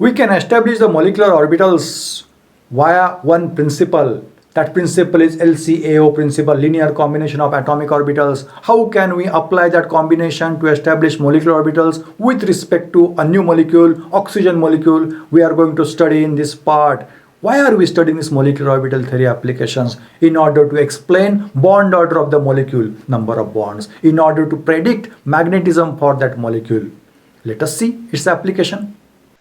We can establish the molecular orbitals via one principle. That principle is LCAO principle, linear combination of atomic orbitals. How can we apply that combination to establish molecular orbitals with respect to a new molecule, oxygen molecule? We are going to study in this part. Why are we studying this molecular orbital theory applications? In order to explain bond order of the molecule, number of bonds, in order to predict magnetism for that molecule. Let us see its application.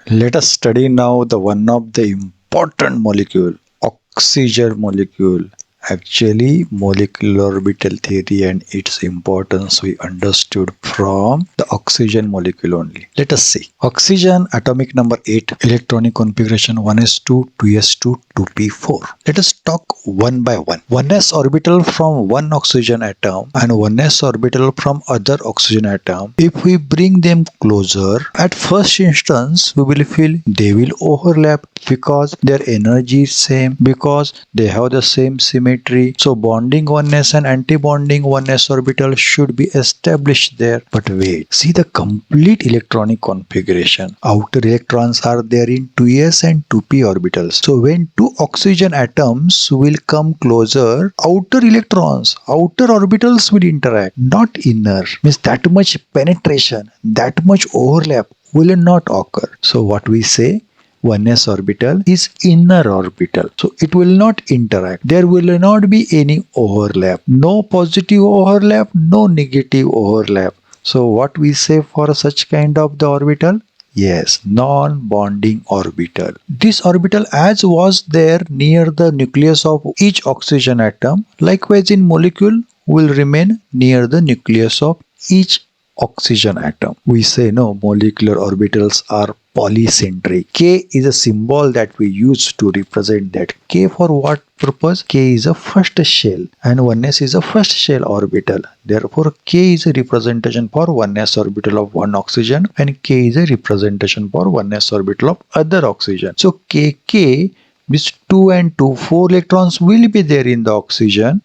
Let us study now the one of the important molecule, oxygen molecule. Actually, molecular orbital theory and its importance we understood from the oxygen molecule only. Let us see. Oxygen atomic number 8, electronic configuration 1s2, 2s2, 2p4. Let us talk one by one. 1s orbital from one oxygen atom and 1s orbital from other oxygen atom. If we bring them closer, at first instance we will feel they will overlap because their energy is same, because they have the same symmetry. So bonding oneness and antibonding oneness orbital should be established there. But wait, see the complete electronic configuration. Outer electrons are there in 2s and 2p orbitals. So when two oxygen atoms will come closer, outer electrons, outer orbitals will interact, not inner. Means that much penetration, that much overlap will not occur. So what we say? 1s orbital is inner orbital. So it will not interact. There will not be any overlap. No positive overlap, no negative overlap. So what we say for such kind of the orbital? Yes, non-bonding orbital. This orbital as was there near the nucleus of each oxygen atom, likewise in molecule will remain near the nucleus of each oxygen atom. We say no, molecular orbitals are polycentric. K is a symbol that we use to represent that. K for what purpose? K is a first shell and 1s is a first shell orbital. Therefore, K is a representation for 1s orbital of one oxygen and K is a representation for 1s orbital of other oxygen. So KK means 2 and 2, 4 electrons will be there in the oxygen,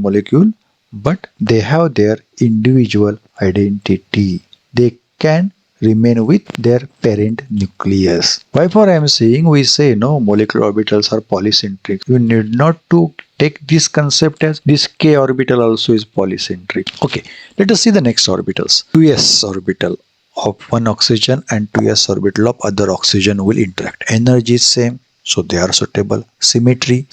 molecule, but they have their individual identity. They can remain with their parent nucleus. Why for I am saying we say no, molecular orbitals are polycentric. You need not to take this concept as this k orbital also is polycentric. Okay, let us see the next orbitals. 2s orbital of one oxygen and 2s orbital of other oxygen will interact. Energy is same, so they are suitable. Symmetry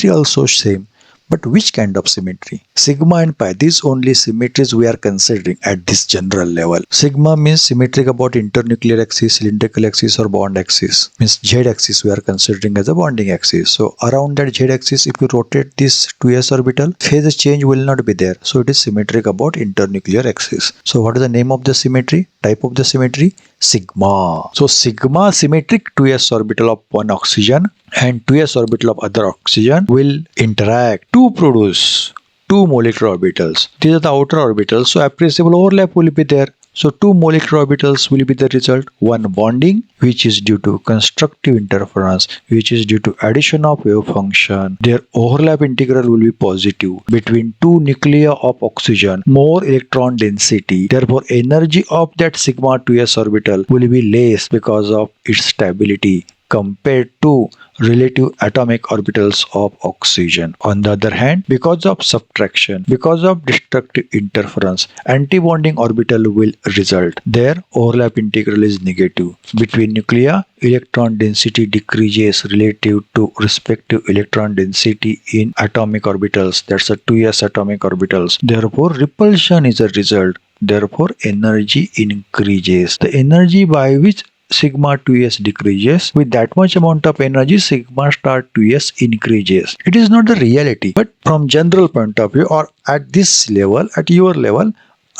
also same. But which kind of symmetry? Sigma and pi, these only symmetries we are considering at this general level. Sigma means symmetric about internuclear axis, cylindrical axis or bond axis. Means Z axis we are considering as a bonding axis. So around that Z axis, if you rotate this 2s orbital, phase change will not be there. So it is symmetric about internuclear axis. So what is the name of the symmetry? Type of the symmetry? Sigma. So sigma symmetric 2s orbital of one oxygen and 2s orbital of other oxygen will interact to produce two molecular orbitals. These are the outer orbitals, so appreciable overlap will be there. So two molecular orbitals will be the result. One bonding, which is due to constructive interference, which is due to addition of wave function. Their overlap integral will be positive between two nuclei of oxygen, more electron density. Therefore, energy of that sigma 2s orbital will be less because of its stability compared to relative atomic orbitals of oxygen. On the other hand, because of subtraction, because of destructive interference, antibonding orbital will result. Their overlap integral is negative. Between nuclei, electron density decreases relative to respective electron density in atomic orbitals. That's a 2s atomic orbitals. Therefore, repulsion is a result. Therefore, energy increases. The energy by which sigma 2s decreases, with that much amount of energy sigma star 2s increases. It is not the reality, but from general point of view or at this level, at your level,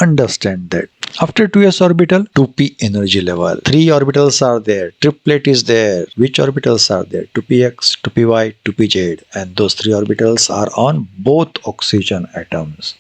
understand that. After 2s orbital, 2p energy level. 3 orbitals are there. Triplet is there. Which orbitals are there? 2px, 2py, 2pz, and those 3 orbitals are on both oxygen atoms.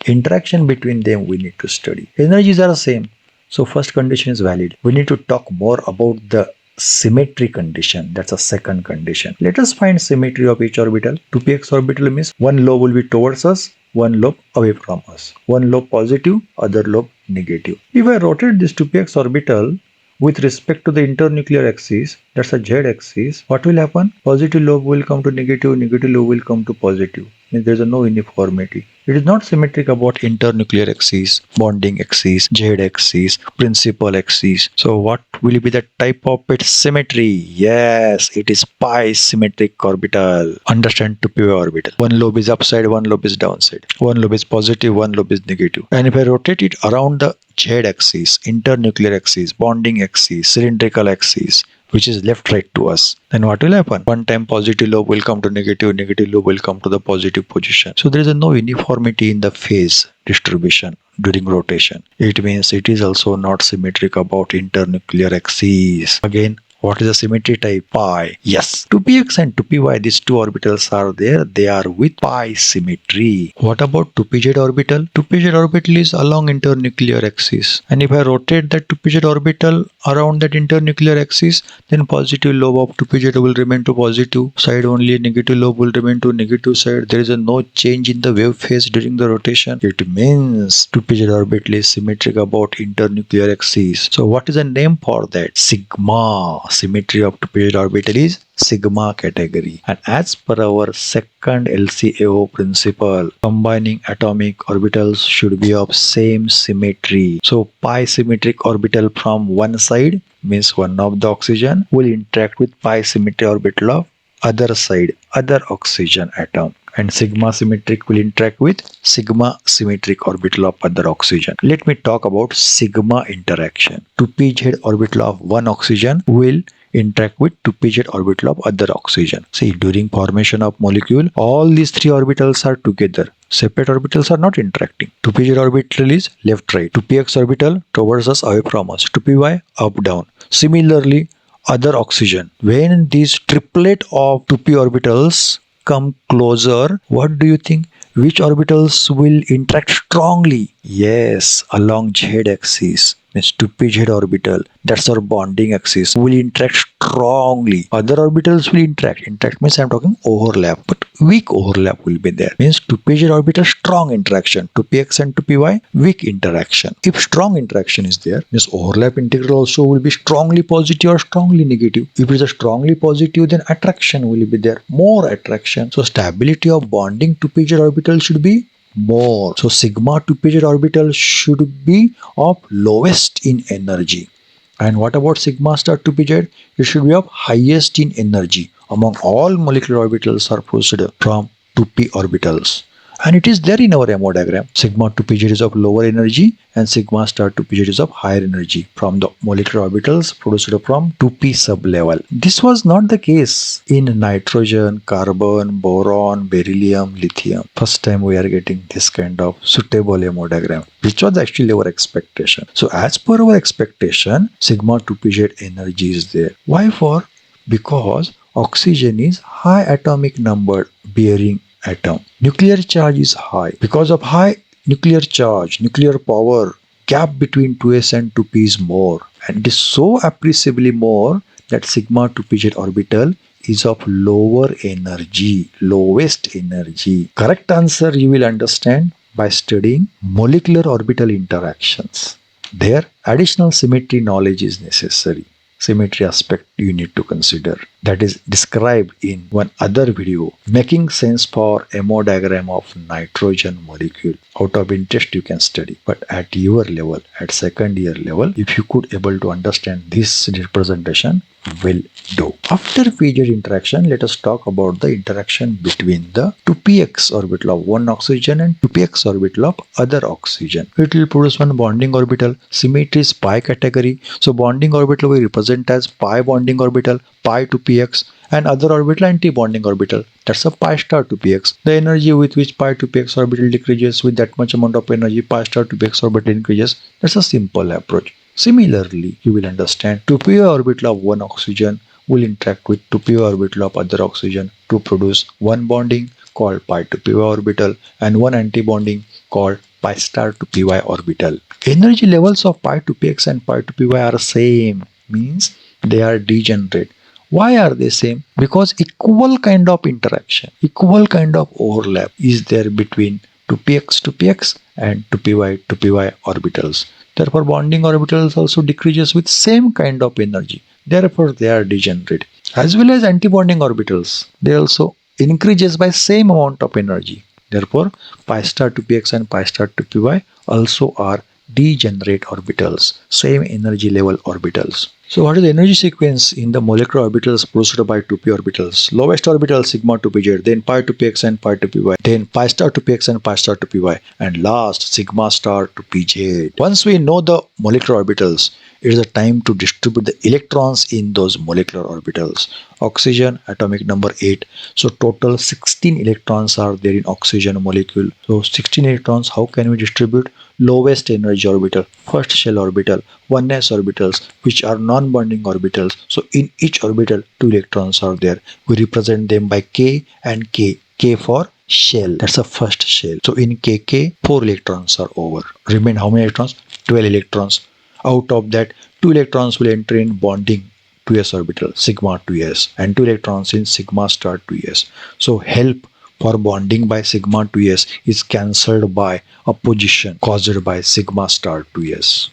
Interaction between them we need to study. Energies are the same. So first condition is valid. We need to talk more about the symmetry condition. That's a second condition. Let us find symmetry of each orbital. 2px orbital means one lobe will be towards us, one lobe away from us. One lobe positive, other lobe negative. If I rotate this 2px orbital, with respect to the internuclear axis, that's a Z axis, what will happen? Positive lobe will come to negative, negative lobe will come to positive. Means there is no uniformity. It is not symmetric about internuclear axis, bonding axis, Z axis, principal axis. So what will be the type of its symmetry? Yes, it is pi symmetric orbital. Understand 2p orbital. One lobe is upside, one lobe is downside. One lobe is positive, one lobe is negative. And if I rotate it around the Z axis, internuclear axis, bonding axis, cylindrical axis, which is left right to us, then what will happen? One time positive lobe will come to negative, negative lobe will come to the positive position. So there is no uniformity in the phase distribution during rotation. It means it is also not symmetric about internuclear axis. Again, what is the symmetry type? Pi. Yes. 2px and 2py, these two orbitals are there. They are with pi symmetry. What about 2pz orbital? 2pz orbital is along internuclear axis. And if I rotate that 2pz orbital around that internuclear axis, then positive lobe of 2pz will remain to positive side only, negative lobe will remain to negative side. There is no change in the wave phase during the rotation. It means 2pz orbital is symmetric about internuclear axis. So what is the name for that? Sigma. Symmetry of 2pz orbital is sigma category. And as per our second LCAO principle, combining atomic orbitals should be of same symmetry. So pi symmetric orbital from one side means one of the oxygen will interact with pi symmetry orbital of other side, other oxygen atom. And sigma symmetric will interact with sigma symmetric orbital of other oxygen. Let me talk about sigma interaction. 2pz orbital of one oxygen will interact with 2pz orbital of other oxygen. See, during formation of molecule, all these three orbitals are together. Separate orbitals are not interacting. 2pz orbital is left right. 2px orbital towards us, away from us. 2py up down. Similarly, other oxygen. When these triplet of 2p orbitals come closer, what do you think? Which orbitals will interact strongly? Yes, along Z axis. Means 2pz orbital, that's our bonding axis, will interact strongly. Other orbitals will interact. Interact means I'm talking overlap, but weak overlap will be there. Means 2pz orbital strong interaction, 2px and 2py weak interaction. If strong interaction is there, means overlap integral also will be strongly positive or strongly negative. If it is a strongly positive, then attraction will be there, more attraction. So stability of bonding 2pz orbital should be more. So sigma 2pz orbital should be of lowest in energy. And what about sigma star 2pz? It should be of highest in energy among all molecular orbitals are produced from 2p orbitals. And it is there in our MO diagram. Sigma 2pz is of lower energy and sigma star 2pz is of higher energy from the molecular orbitals produced from 2p sublevel. This was not the case in nitrogen, carbon, boron, beryllium, lithium. First time we are getting this kind of suitable MO diagram, which was actually our expectation. So as per our expectation, sigma 2pz energy is there. Why for? Because oxygen is high atomic number bearing atom. Nuclear charge is high. Because of high nuclear charge, nuclear power, gap between 2s and 2p is more. And it is so appreciably more that sigma 2pz orbital is of lower energy, lowest energy. Correct answer you will understand by studying molecular orbital interactions. There, additional symmetry knowledge is necessary. Symmetry aspect you need to consider. That is described in one other video, making sense for MO diagram of nitrogen molecule. Out of interest you can study. But at your level, at second year level, if you could able to understand this representation, will do. After pz interaction, let us talk about the interaction between the 2px orbital of one oxygen and 2px orbital of other oxygen. It will produce one bonding orbital. Symmetry is pi category. So bonding orbital will represent as pi bonding orbital, pi 2px, and other orbital anti-bonding orbital. That's a pi star 2px. The energy with which pi 2px orbital decreases, with that much amount of energy pi star 2px orbital increases. That's a simple approach. Similarly, you will understand 2p orbital of one oxygen will interact with 2p orbital of other oxygen to produce one bonding called pi 2py orbital and one anti-bonding called pi star 2py orbital. Energy levels of pi 2px and pi 2py are same, means they are degenerate. Why are they same? Because equal kind of interaction, equal kind of overlap is there between 2px and 2py orbitals. Therefore, bonding orbitals also decreases with same kind of energy. Therefore, they are degenerate. As well as antibonding orbitals, they also increases by same amount of energy. Therefore, pi star to px and pi star to py also are degenerate orbitals, same energy level orbitals. So what is the energy sequence in the molecular orbitals preceded by 2p orbitals? Lowest orbital sigma to pz, then pi to px and pi to py, then pi star to px and pi star to py, and last sigma star to pz. Once we know the molecular orbitals, it is the time to distribute the electrons in those molecular orbitals. Oxygen, atomic number 8. So total 16 electrons are there in oxygen molecule. So 16 electrons, how can we distribute? Lowest energy orbital, first shell orbital, 1s orbitals, which are non-bonding orbitals. So in each orbital, 2 electrons are there. We represent them by K and K. K for shell. That's the first shell. So in KK, 4 electrons are over. Remain how many electrons? 12 electrons. Out of that, 2 electrons will enter in bonding 2s orbital, sigma 2s, and 2 electrons in sigma star 2s. So help for bonding by sigma 2s is cancelled by opposition caused by sigma star 2s.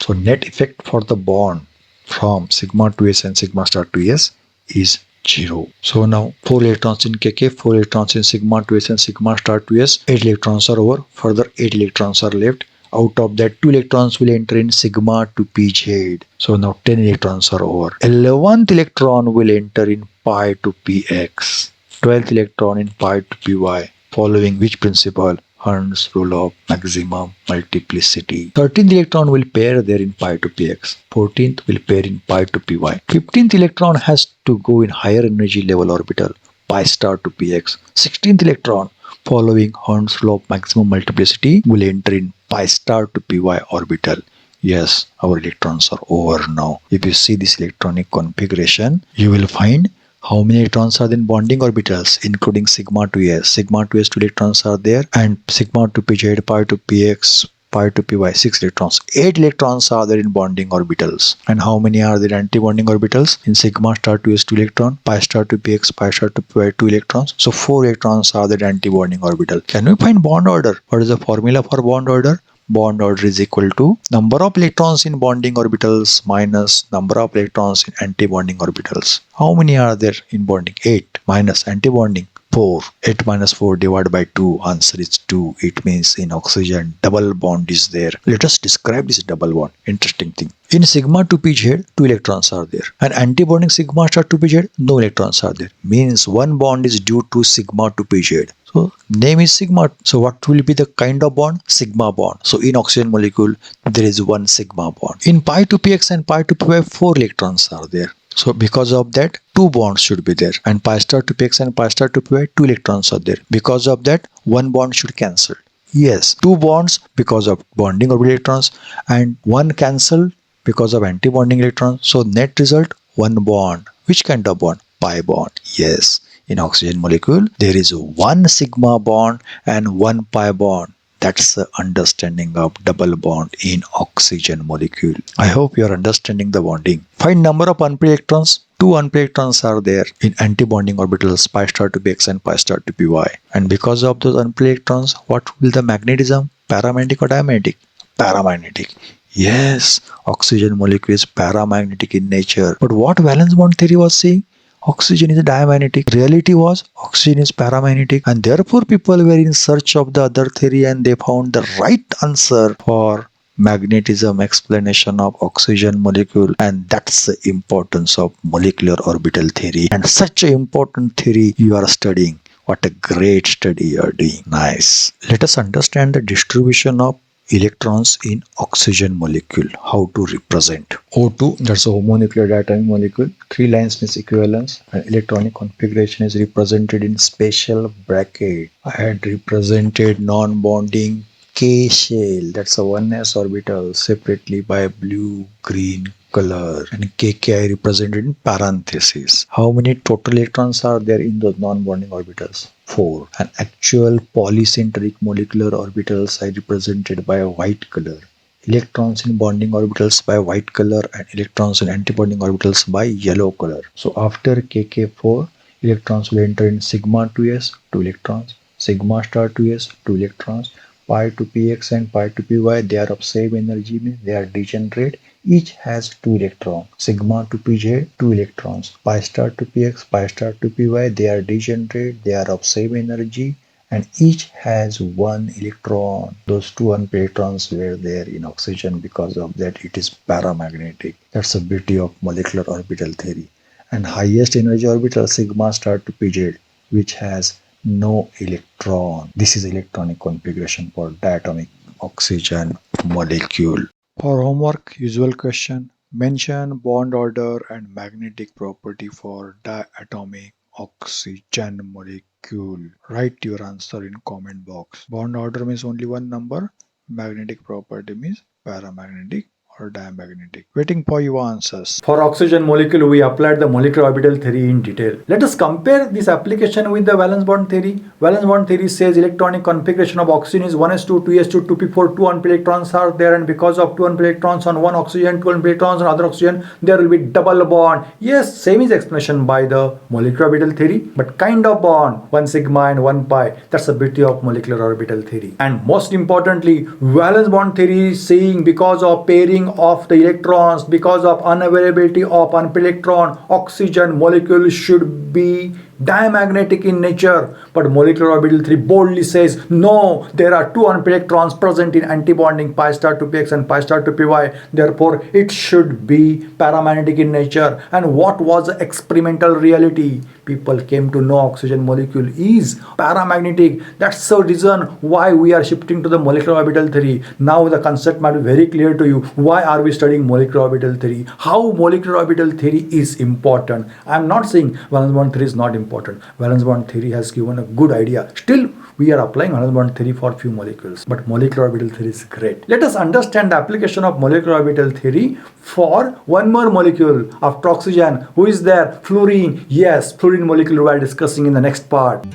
So net effect for the bond from sigma 2s and sigma star 2s is 0. So now 4 electrons in KK, 4 electrons in sigma 2s and sigma star 2s, 8 electrons are over, further 8 electrons are left. Out of that, 2 electrons will enter in sigma to pz. So now 10 electrons are over. 11th electron will enter in pi to px. 12th electron in pi to py. Following which principle? Hund's rule of maximum multiplicity. 13th electron will pair there in pi to px. 14th will pair in pi to py. 15th electron has to go in higher energy level orbital, pi star to px. 16th electron, following Hund's law of maximum multiplicity, will enter in pi star to py orbital. Yes, our electrons are over now. If you see this electronic configuration, you will find how many electrons are in bonding orbitals, including sigma 2s. Sigma 2s 2 electrons are there, and sigma to pz, pi to px, pi to py 6 electrons. 8 electrons are there in bonding orbitals. And how many are there anti-bonding orbitals? In sigma star 2s 2 electron, pi star to px, pi star to py 2 electrons. So 4 electrons are there anti-bonding orbital. Can we find bond order? What is the formula for bond order? Bond order is equal to number of electrons in bonding orbitals minus number of electrons in anti-bonding orbitals. How many are there in bonding? 8 minus anti-bonding 4. 8 minus 4 divided by 2. Answer is 2. It means in oxygen double bond is there. Let us describe this double bond. Interesting thing. In sigma to pz, 2 electrons are there. And anti-bonding sigma star to pz, no electrons are there. Means one bond is due to sigma to pz. So name is sigma. So what will be the kind of bond? Sigma bond. So in oxygen molecule, there is one sigma bond. In pi to px and pi to py, 4 electrons are there. So because of that, 2 bonds should be there. And pi star to px and pi star to py, 2 electrons are there. Because of that, 1 bond should cancel. Yes, 2 bonds because of bonding orbital electrons and 1 cancel because of anti-bonding electrons. So net result, 1 bond. Which kind of bond? Pi bond. Yes. In oxygen molecule, there is 1 sigma bond and 1 pi bond. That's the understanding of double bond in oxygen molecule. I hope you are understanding the bonding. Find number of unpaired electrons. 2 unpaired electrons are there in anti-bonding orbitals, pi star to px and pi star to py. And because of those unpaired electrons, what will the magnetism? Paramagnetic or diamagnetic? Paramagnetic. Yes, oxygen molecule is paramagnetic in nature. But what valence bond theory was saying? Oxygen is diamagnetic. Reality was oxygen is paramagnetic, and therefore people were in search of the other theory and they found the right answer for magnetism explanation of oxygen molecule, and that's the importance of molecular orbital theory. And such an important theory you are studying. What a great study you are doing. Nice. Let us understand the distribution of electrons in oxygen molecule. How to represent O2, that's a homonuclear diatomic molecule. 3 lines means equivalence, and electronic configuration is represented in special bracket. I had represented non-bonding K shell, that's a 1s orbital separately by blue green color, and KK I represented in parentheses. How many total electrons are there in those non-bonding orbitals? 4. And actual polycentric molecular orbitals I represented by a white color. Electrons in bonding orbitals by white color and electrons in antibonding orbitals by yellow color. So after KK4, electrons will enter in sigma 2s, 2 electrons, sigma star 2s, 2 electrons, pi to px and pi to py, they are of same energy, means they are degenerate. Each has 2 electrons. Sigma to pj, 2 electrons. Pi star to px, pi star to py, they are degenerate, they are of same energy, and each has 1 electron. Those 2 unpaired electrons were there in oxygen. Because of that, it is paramagnetic. That's the beauty of molecular orbital theory. And highest energy orbital sigma star to pz, which has no electron. This is electronic configuration for diatomic oxygen molecule. For homework, usual question: mention bond order and magnetic property for diatomic oxygen molecule. Write your answer in comment box. Bond order means only one number. Magnetic property means paramagnetic or diamagnetic. Waiting for your answers. For oxygen molecule, we applied the molecular orbital theory in detail. Let us compare this application with the valence bond theory. Valence bond theory says electronic configuration of oxygen is 1s2, 2s2, 2p4, 2 unpaired electrons are there, and because of 2 unpaired electrons on one oxygen, 2 unpaired electrons on other oxygen, there will be double bond. Yes, same is explanation by the molecular orbital theory, but kind of bond, 1 sigma and 1 pi. That's the beauty of molecular orbital theory. And most importantly, valence bond theory is saying because of pairing of the electrons, because of unavailability of unpaired electron, oxygen molecule should be diamagnetic in nature. But molecular orbital theory boldly says no, there are 2 unpaired electrons present in antibonding, pi star to px and pi star to py, therefore it should be paramagnetic in nature. And what was the experimental reality? People came to know oxygen molecule is paramagnetic. That's the reason why we are shifting to the molecular orbital theory. Now the concept might be very clear to you. Why are we studying molecular orbital theory? How molecular orbital theory is important? I am not saying valence bond theory is not important. Valence bond theory has given a good idea. Still, we are applying valence bond theory for few molecules. But molecular orbital theory is great. Let us understand the application of molecular orbital theory for one more molecule after oxygen. Who is there? Fluorine. Yes, fluorine molecule we are discussing in the next part.